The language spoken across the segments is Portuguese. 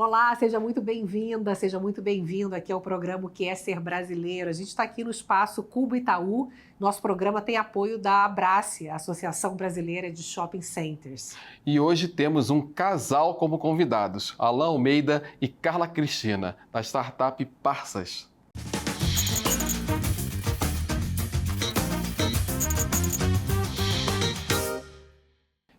Olá, seja muito bem-vinda, seja muito bem-vindo aqui ao programa O que é Ser Brasileiro. A gente está aqui no espaço Cubo Itaú. Nosso programa tem apoio da Abrace, a Associação Brasileira de Shopping Centers. E hoje temos um casal como convidados, Alan Almeida e Carla Cristina, da startup Parsas.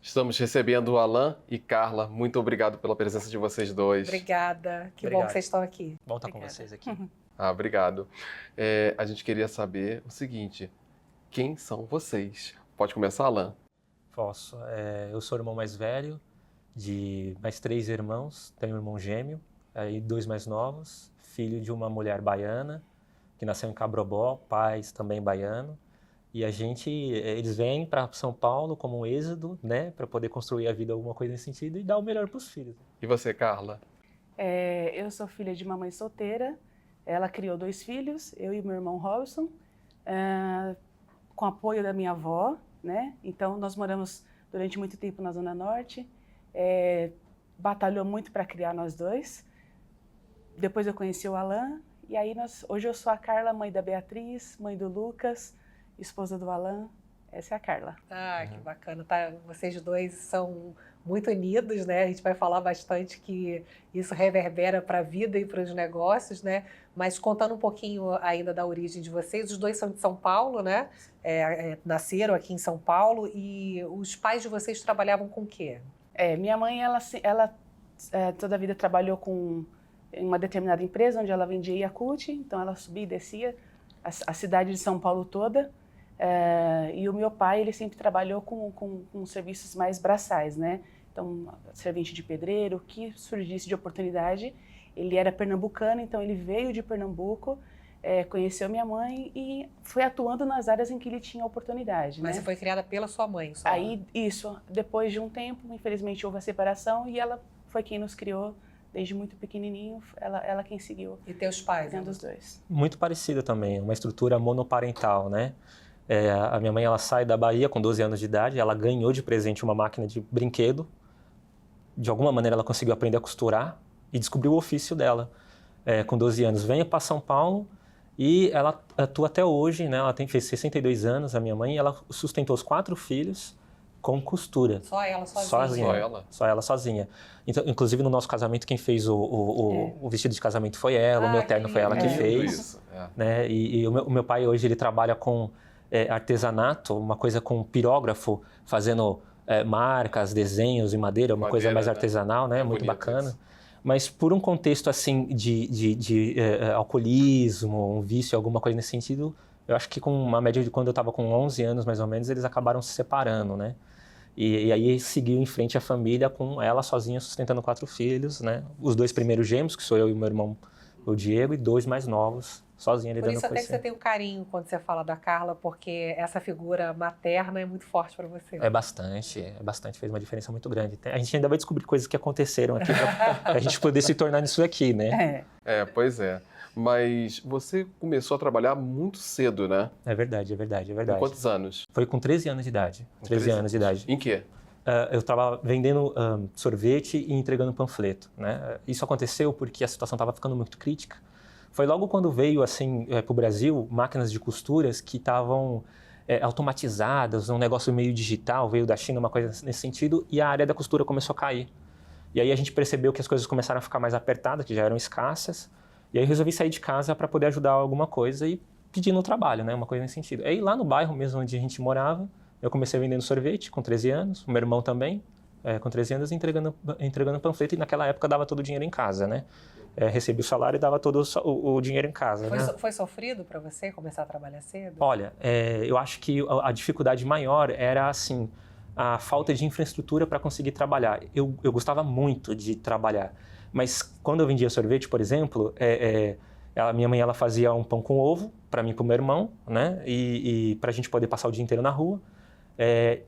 Estamos recebendo o Alan e Carla. Muito obrigado pela presença de vocês dois. Obrigada. Que bom que vocês estão aqui. Bom estar com vocês aqui. Obrigado. A gente queria saber o seguinte, quem são vocês? Pode começar, Alan? Posso. Eu sou o irmão mais velho de mais 3 irmãos. Tenho um irmão gêmeo, aí 2 mais novos, filho de uma mulher baiana, que nasceu em Cabrobó, pais também baiano. E eles vêm para São Paulo como um êxodo, né, para poder construir a vida, alguma coisa nesse sentido, e dar o melhor para os filhos. E você, Carla? Eu sou filha de uma mãe solteira. Ela criou 2 filhos, eu e meu irmão Robson, com apoio da minha avó, né? Então, nós moramos durante muito tempo na Zona Norte. Batalhou muito para criar nós 2. Depois eu conheci o Alan, e aí hoje eu sou a Carla, mãe da Beatriz, mãe do Lucas, esposa do Alan. Essa é a Carla. Que bacana. Tá? Vocês dois são muito unidos, né? A gente vai falar bastante que isso reverbera para a vida e para os negócios, né? Mas contando um pouquinho ainda da origem de vocês, os dois são de São Paulo, né? Nasceram aqui em São Paulo, e os pais de vocês trabalhavam com o quê? Minha mãe, ela toda a vida trabalhou com uma determinada empresa onde ela vendia Yakult, então ela subia e descia a cidade de São Paulo toda. E o meu pai, ele sempre trabalhou com serviços mais braçais, né? Então, servente de pedreiro, o que surgisse de oportunidade. Ele era pernambucano, então ele veio de Pernambuco, conheceu minha mãe e foi atuando nas áreas em que ele tinha oportunidade. Mas né? Você foi criada pela sua mãe, só? Aí, depois de um tempo, infelizmente houve a separação, e ela foi quem nos criou desde muito pequenininho, ela quem seguiu. E teus pais? Dos dois. Muito parecido também, uma estrutura monoparental, né? A minha mãe, ela sai da Bahia com 12 anos de idade, ela ganhou de presente uma máquina de brinquedo. De alguma maneira ela conseguiu aprender a costurar e descobriu o ofício dela. Com 12 anos veio para São Paulo e ela atua até hoje, né? Ela fez 62 anos, a minha mãe, e ela sustentou os 4 filhos com costura. Só ela sozinha? Só ela sozinha. Então, inclusive no nosso casamento, quem fez o vestido de casamento foi ela, o meu terno foi ela que fez. Isso. Né? E o meu pai hoje ele trabalha com artesanato, uma coisa com pirógrafo, fazendo marcas, desenhos em madeira, uma coisa mais artesanal, né? Muito bacana. Isso. Mas por um contexto assim de alcoolismo, um vício, alguma coisa nesse sentido, eu acho que com uma média de quando eu estava com 11 anos mais ou menos, eles acabaram se separando, né? E aí seguiu em frente a família com ela sozinha sustentando 4 filhos, né? Os 2 primeiros gêmeos, que sou eu e meu irmão, o Diego, e 2 mais novos, sozinha lidando com isso. Por isso até que você tem um carinho quando você fala da Carla, porque essa figura materna é muito forte para você. É bastante, fez uma diferença muito grande. A gente ainda vai descobrir coisas que aconteceram aqui para a gente poder se tornar nisso aqui, né? Pois é. Mas você começou a trabalhar muito cedo, né? É verdade. Com quantos anos? Foi com 13 anos de idade. 13 anos de idade. Em quê? Eu estava vendendo sorvete e entregando panfleto, né? Isso aconteceu porque a situação estava ficando muito crítica. Foi logo quando veio assim para o Brasil máquinas de costuras que estavam automatizadas, um negócio meio digital, veio da China, uma coisa nesse sentido, e a área da costura começou a cair. E aí a gente percebeu que as coisas começaram a ficar mais apertadas, que já eram escassas, e aí eu resolvi sair de casa para poder ajudar alguma coisa e pedir no trabalho, né? Uma coisa nesse sentido. Aí lá no bairro mesmo onde a gente morava, eu comecei vendendo sorvete com 13 anos, o meu irmão também, com 13 anos, entregando panfleto, e naquela época dava todo o dinheiro em casa, né? Recebi o salário e dava todo o dinheiro em casa. Foi sofrido para você começar a trabalhar cedo? Olha, eu acho que a dificuldade maior era, assim, a falta de infraestrutura para conseguir trabalhar. Eu gostava muito de trabalhar, mas quando eu vendia sorvete, por exemplo, a minha mãe ela fazia um pão com ovo para mim e para o meu irmão, né? E para a gente poder passar o dia inteiro na rua.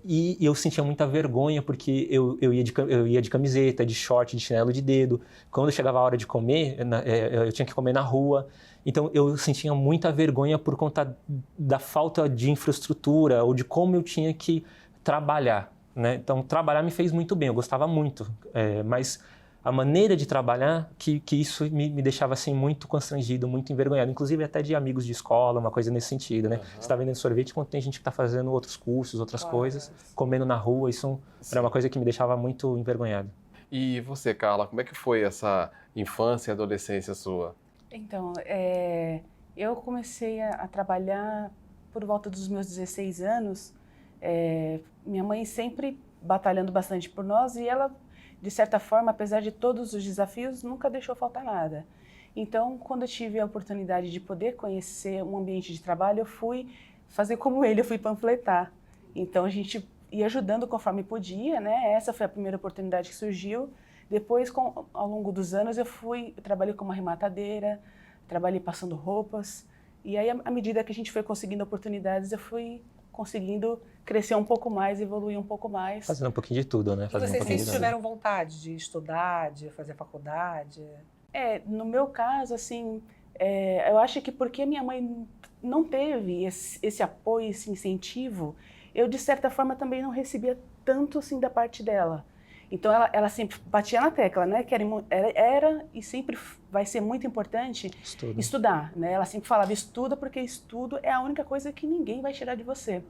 E eu sentia muita vergonha porque eu ia de camiseta, de short, de chinelo de dedo. Quando chegava a hora de comer, eu tinha que comer na rua. Então eu sentia muita vergonha por conta da falta de infraestrutura ou de como eu tinha que trabalhar, né? Então trabalhar me fez muito bem, eu gostava muito, mas a maneira de trabalhar, que isso me deixava assim muito constrangido, muito envergonhado, inclusive até de amigos de escola, uma coisa nesse sentido, né? Você está vendendo sorvete quando tem gente que está fazendo outros cursos, outras coisas, comendo na rua, isso era uma coisa que me deixava muito envergonhado. E você, Carla, como é que foi essa infância e adolescência sua? Então, eu comecei a trabalhar por volta dos meus 16 anos, minha mãe sempre batalhando bastante por nós e ela, de certa forma, apesar de todos os desafios, nunca deixou faltar nada. Então, quando eu tive a oportunidade de poder conhecer um ambiente de trabalho, eu fui fazer como ele, eu fui panfletar. Então, a gente ia ajudando conforme podia, né? Essa foi a primeira oportunidade que surgiu. Depois, ao longo dos anos, eu trabalhei como arrematadeira, trabalhei passando roupas. E aí, à medida que a gente foi conseguindo oportunidades, eu fui conseguindo crescer um pouco mais, evoluir um pouco mais. Fazendo um pouquinho de tudo, né? E vocês sempre tiveram vontade de estudar, de fazer faculdade? No meu caso, assim, eu acho que porque minha mãe não teve esse apoio, esse incentivo, eu, de certa forma, também não recebia tanto, assim, da parte dela. Então, ela sempre batia na tecla, né? Que era e sempre vai ser muito importante estudar, né? Ela sempre falava, estuda, porque estudo é a única coisa que ninguém vai tirar de você.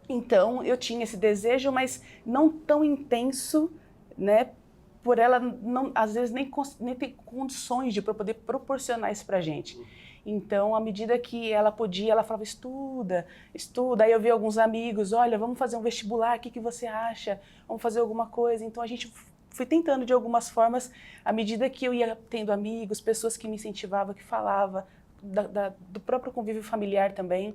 Então, eu tinha esse desejo, mas não tão intenso, né? Por ela, não, às vezes, nem ter condições de poder proporcionar isso pra gente. Então, à medida que ela podia, ela falava, estuda, estuda. Aí eu vi alguns amigos, olha, vamos fazer um vestibular, o que você acha? Vamos fazer alguma coisa. Então, a gente foi tentando, de algumas formas, à medida que eu ia tendo amigos, pessoas que me incentivavam, que falavam, do próprio convívio familiar também,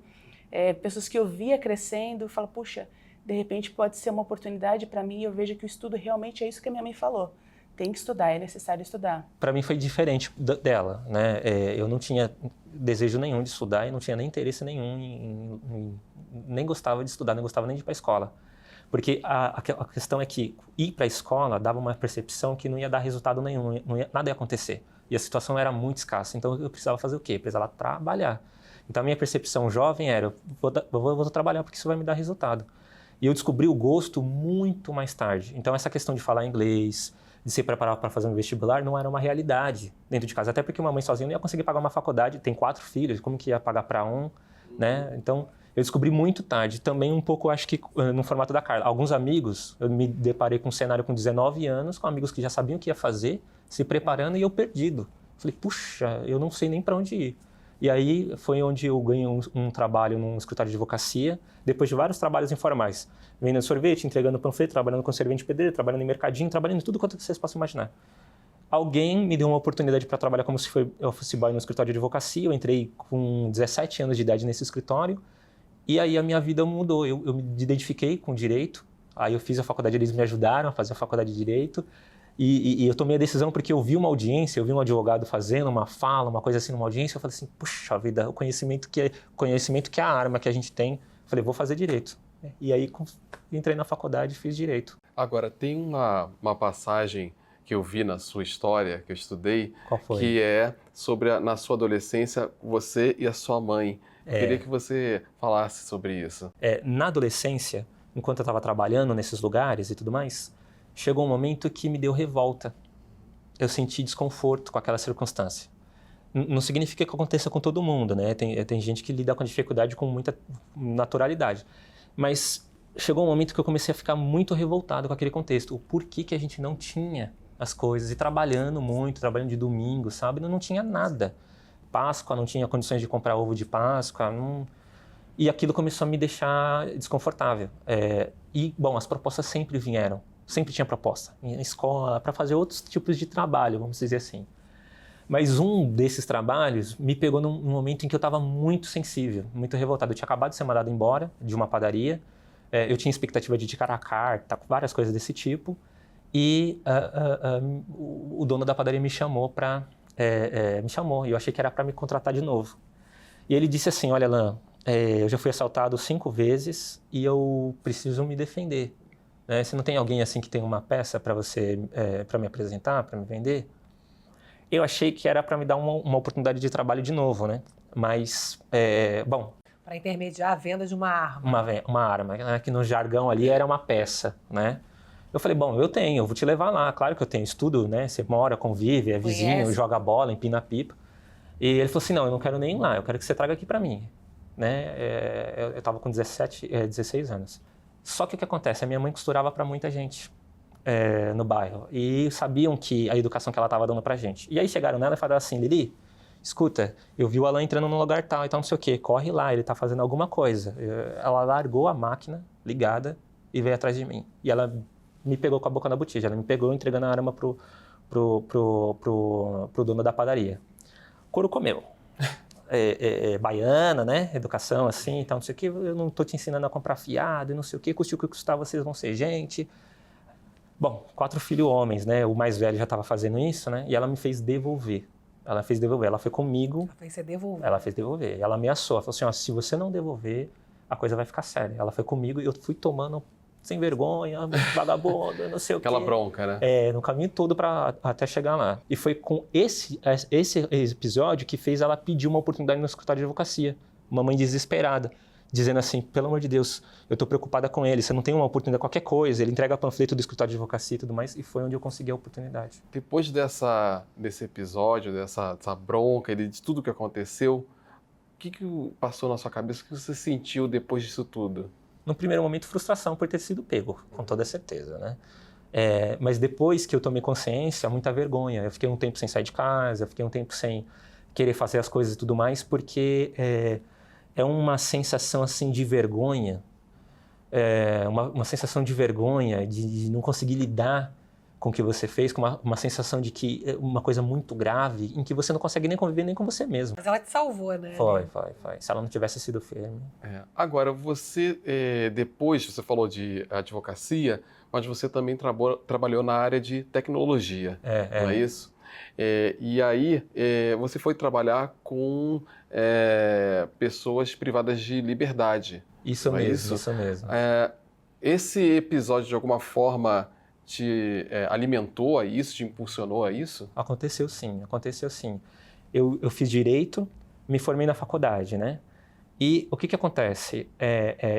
pessoas que eu via crescendo, falavam, puxa, de repente pode ser uma oportunidade para mim, eu vejo que o estudo realmente é isso que a minha mãe falou. Tem que estudar, é necessário estudar. Para mim foi diferente dela, né? Eu não tinha desejo nenhum de estudar e não tinha nem interesse nenhum, nem gostava de estudar, nem gostava nem de ir para a escola. Porque a questão é que ir para a escola dava uma percepção que não ia dar resultado nenhum, nada ia acontecer. E a situação era muito escassa, então eu precisava fazer o quê? Eu precisava trabalhar. Então a minha percepção jovem era, vou trabalhar porque isso vai me dar resultado. E eu descobri o gosto muito mais tarde. Então essa questão de falar inglês, de se preparar para fazer um vestibular, não era uma realidade dentro de casa. Até porque uma mãe sozinha não ia conseguir pagar uma faculdade, tem 4 filhos, como que ia pagar para um, né? Então, eu descobri muito tarde. Também um pouco, acho que, no formato da Carla. Alguns amigos, eu me deparei com um cenário com 19 anos, com amigos que já sabiam o que ia fazer, se preparando e eu perdido. Falei, puxa, eu não sei nem para onde ir. E aí foi onde eu ganhei um trabalho num escritório de advocacia, depois de vários trabalhos informais. Vendendo sorvete, entregando panfleto, trabalhando com servente pedreiro, trabalhando em mercadinho, trabalhando em tudo quanto vocês possam imaginar. Alguém me deu uma oportunidade para trabalhar como se fosse office boy no escritório de advocacia. Eu entrei com 17 anos de idade nesse escritório e aí a minha vida mudou. Eu me identifiquei com direito, aí eu fiz a faculdade, eles me ajudaram a fazer a faculdade de direito. E eu tomei a decisão porque eu vi uma audiência, eu vi um advogado fazendo uma fala, uma coisa assim numa audiência, eu falei assim, puxa vida, o conhecimento que é a arma que a gente tem, eu falei, vou fazer direito. E aí entrei na faculdade e fiz direito. Agora, tem uma passagem que eu vi na sua história, que eu estudei, Qual foi? Que é sobre, na sua adolescência, você e a sua mãe. Eu queria que você falasse sobre isso. Na adolescência, enquanto eu estava trabalhando nesses lugares e tudo mais, chegou um momento que me deu revolta. Eu senti desconforto com aquela circunstância. Não significa que aconteça com todo mundo, né? Tem gente que lida com a dificuldade com muita naturalidade. Mas chegou um momento que eu comecei a ficar muito revoltado com aquele contexto. O porquê que a gente não tinha as coisas. E trabalhando muito, trabalhando de domingo, sábado, não tinha nada. Páscoa, não tinha condições de comprar ovo de Páscoa. E aquilo começou a me deixar desconfortável. Bom, as propostas sempre vieram. Sempre tinha proposta em escola para fazer outros tipos de trabalho, vamos dizer assim. Mas um desses trabalhos me pegou num momento em que eu estava muito sensível, muito revoltado. Eu tinha acabado de ser mandado embora de uma padaria, eu tinha expectativa de indicar a carta, várias coisas desse tipo, e o dono da padaria me chamou e eu achei que era para me contratar de novo. E ele disse assim, olha, Alan, eu já fui assaltado 5 vezes e eu preciso me defender. Se não tem alguém assim que tem uma peça para você, para me apresentar, para me vender, eu achei que era para me dar uma oportunidade de trabalho de novo, né? Mas, bom... Para intermediar a venda de uma arma. Uma arma, né? Que no jargão ali era uma peça, né? Eu falei, bom, eu vou te levar lá. Claro que eu tenho estudo, né? Você mora, convive, é vizinho, Conhece. joga bola, empina pipa. E ele falou assim, não, eu não quero nem ir lá, eu quero que você traga aqui para mim. Né? Eu estava com 16 anos. Só que o que acontece? A minha mãe costurava para muita gente no bairro. E sabiam que a educação que ela estava dando pra gente. E aí chegaram nela e falaram assim, Lili, escuta, eu vi o Alan entrando num lugar tal e tal, não sei o quê, corre lá, ele tá fazendo alguma coisa. Ela largou a máquina ligada e veio atrás de mim. E ela me pegou com a boca na botija, ela me pegou entregando a arma pro dono da padaria. Couro comeu. Baiana, né? Educação assim e tal, não sei o quê. Eu não tô te ensinando a comprar fiado e não sei o quê. Custe o que custar, vocês vão ser gente. Bom, 4 filhos homens, né? O mais velho já estava fazendo isso, né? E ela me fez devolver. Ela foi comigo. Ela fez devolver. Ela ameaçou. Ela falou assim, ó, se você não devolver, a coisa vai ficar séria. Ela foi comigo e eu fui tomando sem vergonha, vagabundo, não sei o quê. Aquela bronca, né? No caminho todo para até chegar lá. E foi com esse episódio que fez ela pedir uma oportunidade no escritório de advocacia. Uma mãe desesperada, dizendo assim, pelo amor de Deus, eu estou preocupada com ele, você não tem uma oportunidade, qualquer coisa. Ele entrega panfleto do escritório de advocacia e tudo mais, e foi onde eu consegui a oportunidade. Depois desse episódio, dessa bronca, de tudo que aconteceu, o que passou na sua cabeça? O que você sentiu depois disso tudo? No primeiro momento, frustração por ter sido pego, com toda certeza, né? Mas depois que eu tomei consciência, muita vergonha. Eu fiquei um tempo sem sair de casa, eu fiquei um tempo sem querer fazer as coisas e tudo mais, porque é uma sensação assim de vergonha, uma sensação de vergonha, de não conseguir lidar com o que você fez, com uma sensação de que é uma coisa muito grave, em que você não consegue nem conviver nem com você mesmo. Mas ela te salvou, né? Foi. Se ela não tivesse sido firme. Agora, você, depois, você falou de advocacia, mas você também trabalhou na área de tecnologia, não é isso? E aí, você foi trabalhar com pessoas privadas de liberdade. Isso mesmo, isso mesmo. Esse episódio, de alguma forma, te alimentou a isso, te impulsionou a isso? Aconteceu sim. Eu fiz Direito, me formei na faculdade, né? E o que acontece?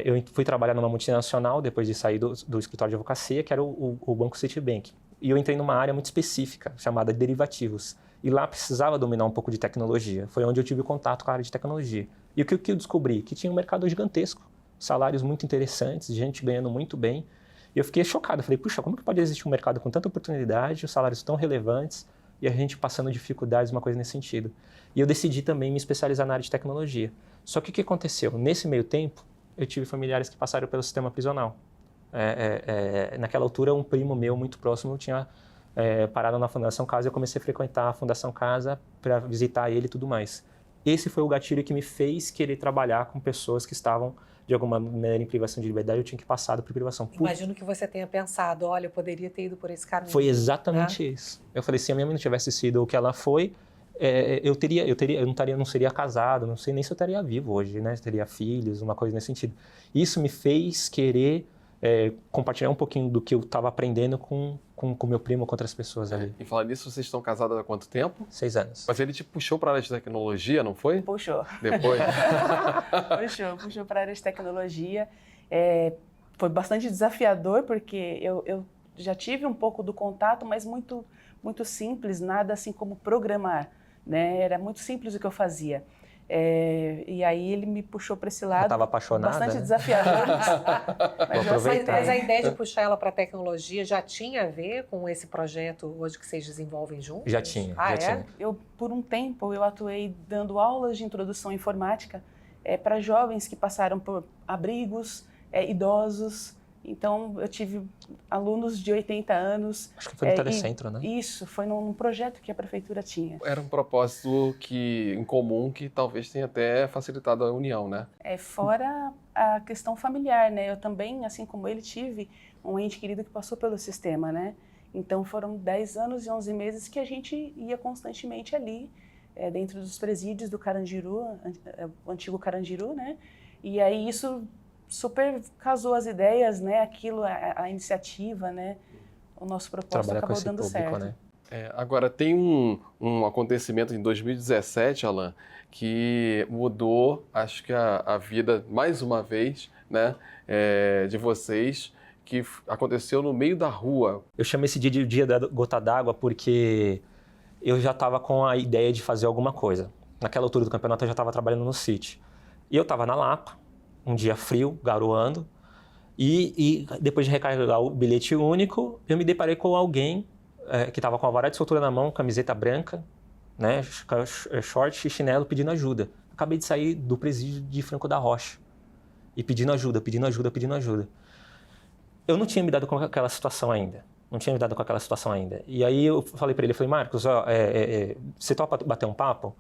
Eu fui trabalhar numa multinacional depois de sair do escritório de advocacia, que era o Banco Citibank. E eu entrei numa área muito específica, chamada derivativos. E lá precisava dominar um pouco de tecnologia. Foi onde eu tive contato com a área de tecnologia. E o que eu descobri? Que tinha um mercado gigantesco, salários muito interessantes, gente ganhando muito bem. E eu fiquei chocado. Eu falei, puxa, como que pode existir um mercado com tanta oportunidade, os salários tão relevantes e a gente passando dificuldades, uma coisa nesse sentido. E eu decidi também me especializar na área de tecnologia. Só que o que aconteceu? Nesse meio tempo, eu tive familiares que passaram pelo sistema prisional. Naquela altura, um primo meu muito próximo tinha parado na Fundação Casa e eu comecei a frequentar a Fundação Casa para visitar ele e tudo mais. Esse foi o gatilho que me fez querer trabalhar com pessoas que estavam de alguma maneira em privação de liberdade, eu tinha que passar por privação. Imagino que você tenha pensado, olha, eu poderia ter ido por esse caminho. Foi exatamente isso. Eu falei, se a minha mãe não tivesse sido o que ela foi, eu não seria casado, não sei nem se eu estaria vivo hoje, né? Eu teria filhos, uma coisa nesse sentido. Isso me fez querer compartilhar um pouquinho do que eu estava aprendendo com meu primo, com outras pessoas ali. E falar nisso, vocês estão casados há quanto tempo? 6 anos. Mas ele te puxou para a área de tecnologia, não foi? Puxou. Depois? puxou para a área de tecnologia. Foi bastante desafiador, porque eu já tive um pouco do contato, mas muito, muito simples, nada assim como programar, né? Era muito simples o que eu fazia. E aí ele me puxou para esse lado. Eu estava apaixonada. Bastante né? desafiador. Mas a ideia de puxar ela para a tecnologia já tinha a ver com esse projeto hoje que vocês desenvolvem juntos? Já tinha. Por um tempo, eu atuei dando aulas de introdução à informática para jovens que passaram por abrigos, idosos. Então, eu tive alunos de 80 anos. Acho que foi no Telecentro, né? Isso, foi num projeto que a prefeitura tinha. Era um propósito em comum que talvez tenha até facilitado a união, né? Fora a questão familiar, né? Eu também, assim como ele, tive um ente querido que passou pelo sistema, né? Então, foram 10 anos e 11 meses que a gente ia constantemente ali, dentro dos presídios do Carandiru, o antigo Carandiru, né? E aí isso super casou as ideias, né? Aquilo, a iniciativa, né? O nosso propósito acabou dando certo. Né? Agora, tem um acontecimento em 2017, Alan, que mudou, acho que a vida, mais uma vez, né? De vocês, que aconteceu no meio da rua. Eu chamo esse dia de dia da gota d'água porque eu já estava com a ideia de fazer alguma coisa. Naquela altura do campeonato eu já estava trabalhando no City. E eu estava na Lapa, um dia frio, garoando, e depois de recarregar o bilhete único, eu me deparei com alguém que estava com a vara de soltura na mão, camiseta branca, né, short e chinelo, pedindo ajuda. Acabei de sair do presídio de Franco da Rocha e pedindo ajuda. Eu não tinha me dado com aquela situação ainda. E aí eu falei para ele, Marcos, você topa bater um papo?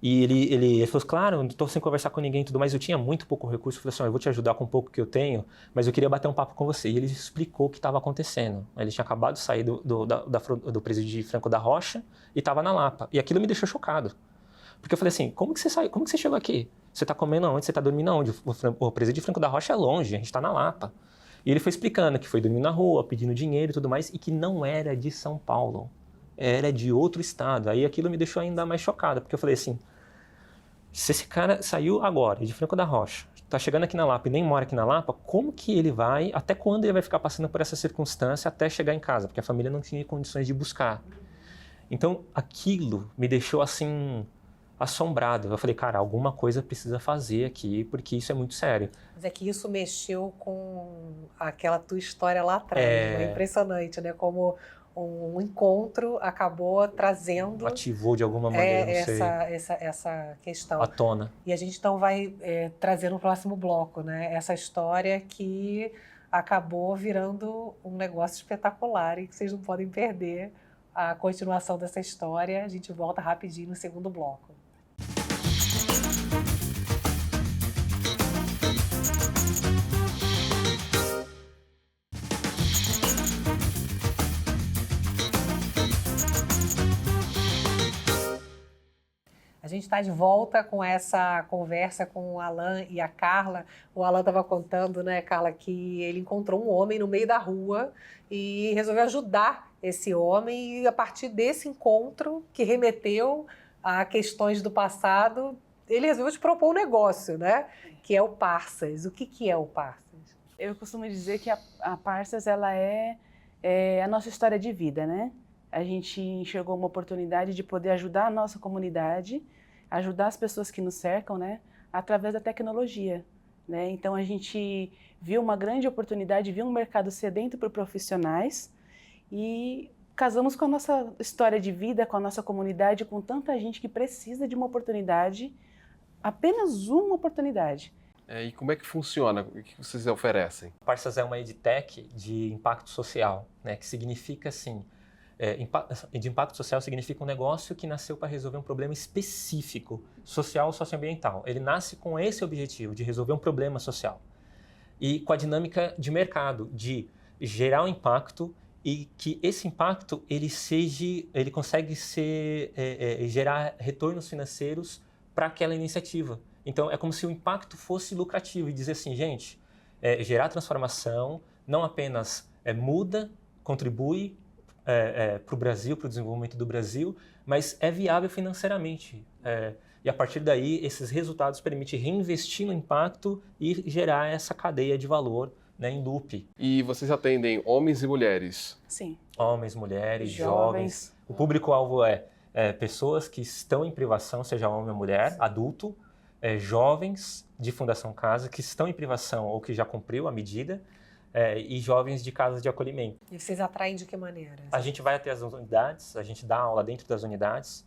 E ele falou, claro, não estou sem conversar com ninguém e tudo mais. Eu tinha muito pouco recurso. Eu falei assim, eu vou te ajudar com um pouco que eu tenho, mas eu queria bater um papo com você. E ele explicou o que estava acontecendo. Ele tinha acabado de sair do presídio de Franco da Rocha e estava na Lapa. E aquilo me deixou chocado. Porque eu falei assim, como que você saiu? Como que você chegou aqui? Você está comendo aonde? Você está dormindo aonde? O presídio de Franco da Rocha é longe, a gente está na Lapa. E ele foi explicando que foi dormindo na rua, pedindo dinheiro e tudo mais, e que não era de São Paulo, era de outro estado. Aí aquilo me deixou ainda mais chocado, porque eu falei assim, se esse cara saiu agora de Franco da Rocha, está chegando aqui na Lapa e nem mora aqui na Lapa, como que ele vai, até quando ele vai ficar passando por essa circunstância até chegar em casa? Porque a família não tinha condições de buscar. Então aquilo me deixou assim assombrado. Eu falei, cara, alguma coisa precisa fazer aqui, porque isso é muito sério. Mas é que isso mexeu com aquela tua história lá atrás. É impressionante, né? Como um encontro acabou trazendo... Ativou de alguma maneira, essa questão. À tona. E a gente então vai trazer no próximo bloco, né? Essa história que acabou virando um negócio espetacular e que vocês não podem perder a continuação dessa história. A gente volta rapidinho no segundo bloco. A gente está de volta com essa conversa com o Alan e a Carla. O Alan estava contando, né, Carla, que ele encontrou um homem no meio da rua e resolveu ajudar esse homem. E a partir desse encontro, que remeteu a questões do passado, ele resolveu te propor um negócio, né? Que é o Parças. O que é o Parças? Eu costumo dizer que a Parças ela é a nossa história de vida, né? A gente enxergou uma oportunidade de poder ajudar a nossa comunidade, ajudar as pessoas que nos cercam, né, através da tecnologia, né? Então a gente viu uma grande oportunidade, viu um mercado sedento por profissionais e casamos com a nossa história de vida, com a nossa comunidade, com tanta gente que precisa de uma oportunidade, apenas uma oportunidade. E como é que funciona? O que vocês oferecem? Parças é uma edtech de impacto social, né, que significa assim, de impacto social significa um negócio que nasceu para resolver um problema específico, social ou socioambiental. Ele nasce com esse objetivo, de resolver um problema social. E com a dinâmica de mercado, de gerar um impacto e que esse impacto ele consegue gerar retornos financeiros para aquela iniciativa. Então é como se o impacto fosse lucrativo e dizer assim, gente, gerar transformação não apenas muda, contribui para o Brasil, para o desenvolvimento do Brasil, mas é viável financeiramente. E a partir daí, esses resultados permitem reinvestir no impacto e gerar essa cadeia de valor, né, em loop. E vocês atendem homens e mulheres? Sim. Homens, mulheres, jovens. O público-alvo é pessoas que estão em privação, seja homem ou mulher, adulto, jovens de Fundação Casa que estão em privação ou que já cumpriu a medida, e jovens de casas de acolhimento. E vocês atraem de que maneira? A gente vai até as unidades, a gente dá aula dentro das unidades.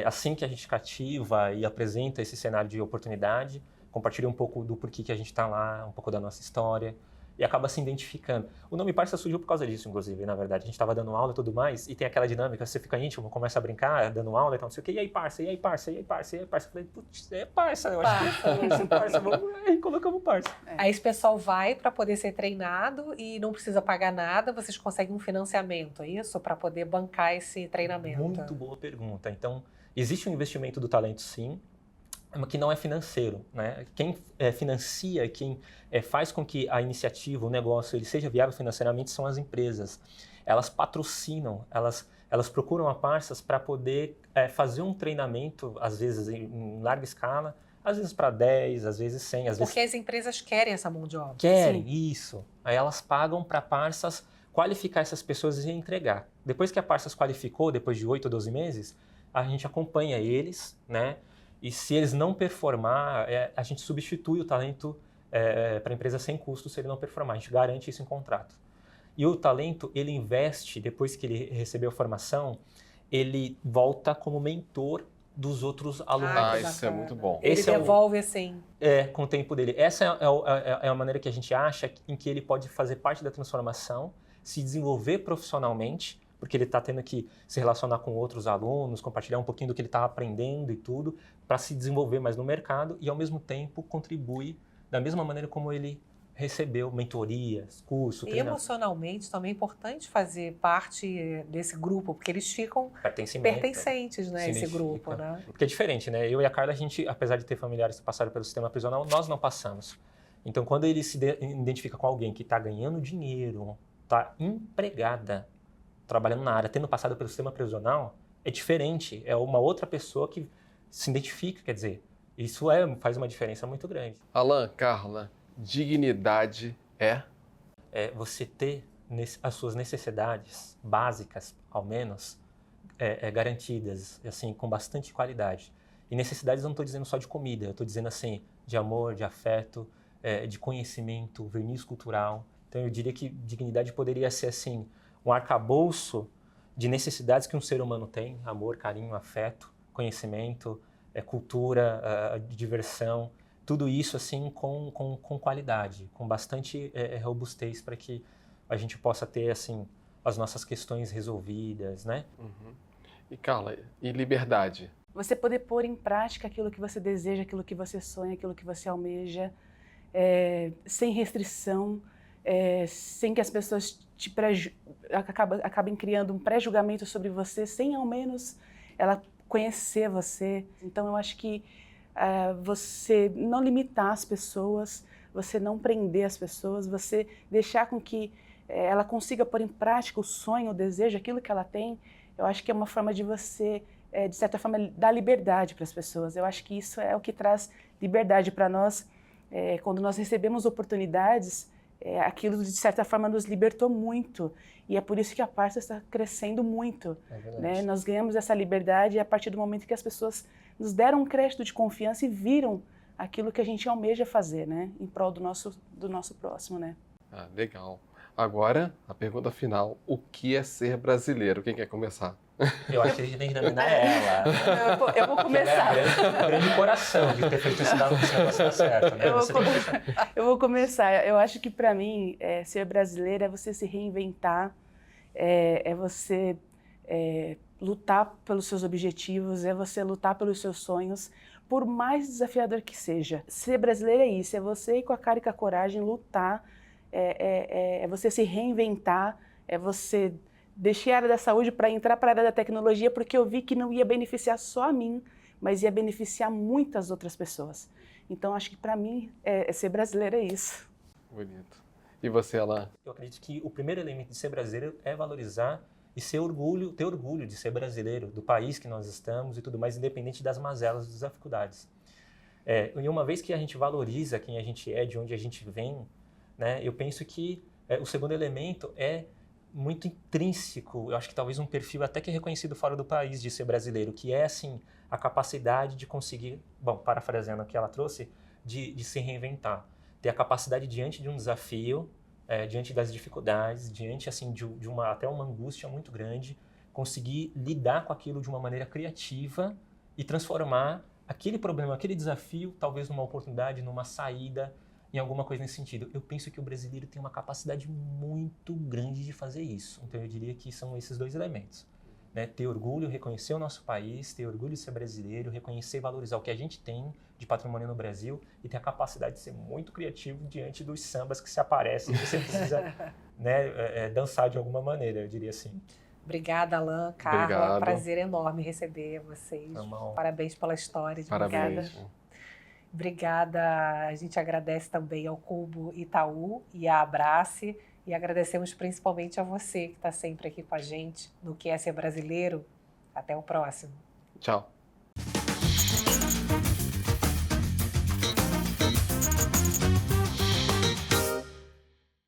Assim que a gente cativa e apresenta esse cenário de oportunidade, compartilha um pouco do porquê que a gente está lá, um pouco da nossa história, e acaba se identificando. O nome Parça surgiu por causa disso, inclusive, na verdade. A gente estava dando aula e tudo mais, e tem aquela dinâmica, você fica íntimo, começa a brincar, dando aula e tal, não sei o quê, e aí, parça, e aí, parça, e aí, parça, e aí, parça. Eu falei, putz, parça, eu acho que é parça, vamos aí, colocamos parça. Aí esse pessoal vai para poder ser treinado e não precisa pagar nada, vocês conseguem um financiamento, é isso? Para poder bancar esse treinamento? Muito boa pergunta. Então, existe um investimento do talento, sim, que não é financeiro, né? Quem financia, quem faz com que a iniciativa, o negócio, ele seja viável financeiramente são as empresas. Elas patrocinam, elas procuram a Parças para poder fazer um treinamento, às vezes em larga escala, Às vezes para 10, às vezes 100, às vezes... Porque as empresas querem essa mão de obra. Querem, isso. Aí elas pagam para a Parsas qualificar essas pessoas e entregar. Depois que a Parsas qualificou, depois de 8 ou 12 meses, a gente acompanha eles, né? E se eles não performar, a gente substitui o talento para a empresa sem custo se ele não performar. A gente garante isso em contrato. E o talento, ele investe, depois que ele recebeu a formação, ele volta como mentor dos outros alunos. Isso é muito bom. Ele devolve assim. Com o tempo dele. Essa é a maneira que a gente acha em que ele pode fazer parte da transformação, se desenvolver profissionalmente, porque ele está tendo que se relacionar com outros alunos, compartilhar um pouquinho do que ele está aprendendo e tudo, para se desenvolver mais no mercado e, ao mesmo tempo, contribui da mesma maneira como ele recebeu mentorias, curso, treinamento. E emocionalmente também é importante fazer parte desse grupo, porque eles ficam pertencentes, né, esse grupo, né? Porque é diferente, né? Eu e a Carla, a gente, apesar de ter familiares que passaram pelo sistema prisional, nós não passamos. Então, quando ele se identifica com alguém que está ganhando dinheiro, está empregada, trabalhando na área, tendo passado pelo sistema prisional, é diferente. É uma outra pessoa que se identifica, quer dizer, isso faz uma diferença muito grande. Alan, Carla, dignidade é você ter as suas necessidades básicas, ao menos, garantidas, assim, com bastante qualidade. E necessidades eu não estou dizendo só de comida, eu estou dizendo assim, de amor, de afeto, de conhecimento, verniz cultural. Então eu diria que dignidade poderia ser assim, um arcabouço de necessidades que um ser humano tem: amor, carinho, afeto, conhecimento, cultura, diversão. Tudo isso assim com qualidade, com bastante robustez para que a gente possa ter assim as nossas questões resolvidas, né? Uhum. E Carla, e liberdade? Você poder pôr em prática aquilo que você deseja, aquilo que você sonha, aquilo que você almeja, sem restrição, sem que as pessoas acabem criando um pré-julgamento sobre você, sem ao menos ela conhecer você. Então eu acho que você não limitar as pessoas, você não prender as pessoas, você deixar com que ela consiga pôr em prática o sonho, o desejo, aquilo que ela tem, eu acho que é uma forma de você, de certa forma, dar liberdade para as pessoas. Eu acho que isso é o que traz liberdade para nós. Quando nós recebemos oportunidades, aquilo de certa forma nos libertou muito. E é por isso que a Parsas está crescendo muito. Né? Nós ganhamos essa liberdade a partir do momento que as pessoas nos deram um crédito de confiança e viram aquilo que a gente almeja fazer, né? Em prol do nosso próximo, né? Legal. Agora, a pergunta final: o que é ser brasileiro? Quem quer começar? Eu acho que a gente tem que nominar ela. Eu vou começar. Ela é grande coração de ter feito esse negócio certo, né? Eu vou começar. Eu acho que para mim, ser brasileiro é você se reinventar, é você lutar pelos seus objetivos, é você lutar pelos seus sonhos, por mais desafiador que seja. Ser brasileiro é isso, é você ir com a cara e com a coragem, lutar, é você se reinventar, é você deixar a área da saúde para entrar para a área da tecnologia, porque eu vi que não ia beneficiar só a mim, mas ia beneficiar muitas outras pessoas. Então, acho que para mim, ser brasileiro é isso. Bonito. E você, Alan? Eu acredito que o primeiro elemento de ser brasileiro é valorizar e ter orgulho de ser brasileiro, do país que nós estamos e tudo mais, independente das mazelas, das dificuldades. E uma vez que a gente valoriza quem a gente é, de onde a gente vem, né, eu penso que o segundo elemento é muito intrínseco, eu acho que talvez um perfil até que é reconhecido fora do país de ser brasileiro, que é assim, a capacidade de conseguir, parafraseando o que ela trouxe, de se reinventar, ter a capacidade diante de um desafio, diante das dificuldades, diante assim de até uma angústia muito grande, conseguir lidar com aquilo de uma maneira criativa e transformar aquele problema, aquele desafio, talvez numa oportunidade, numa saída, em alguma coisa nesse sentido. Eu penso que o brasileiro tem uma capacidade muito grande de fazer isso. Então eu diria que são esses dois elementos. Né? Ter orgulho, reconhecer o nosso país, ter orgulho de ser brasileiro, reconhecer e valorizar o que a gente tem de patrimônio no Brasil e ter a capacidade de ser muito criativo diante dos sambas que se aparecem e você precisa dançar de alguma maneira, eu diria assim. Obrigada, Alan, Carla. Obrigado. Prazer enorme receber vocês. Parabéns pela história. Parabéns. Obrigada. A gente agradece também ao Cubo Itaú e à Abrace. E agradecemos principalmente a você que está sempre aqui com a gente no Que é Ser Brasileiro. Até o próximo. Tchau.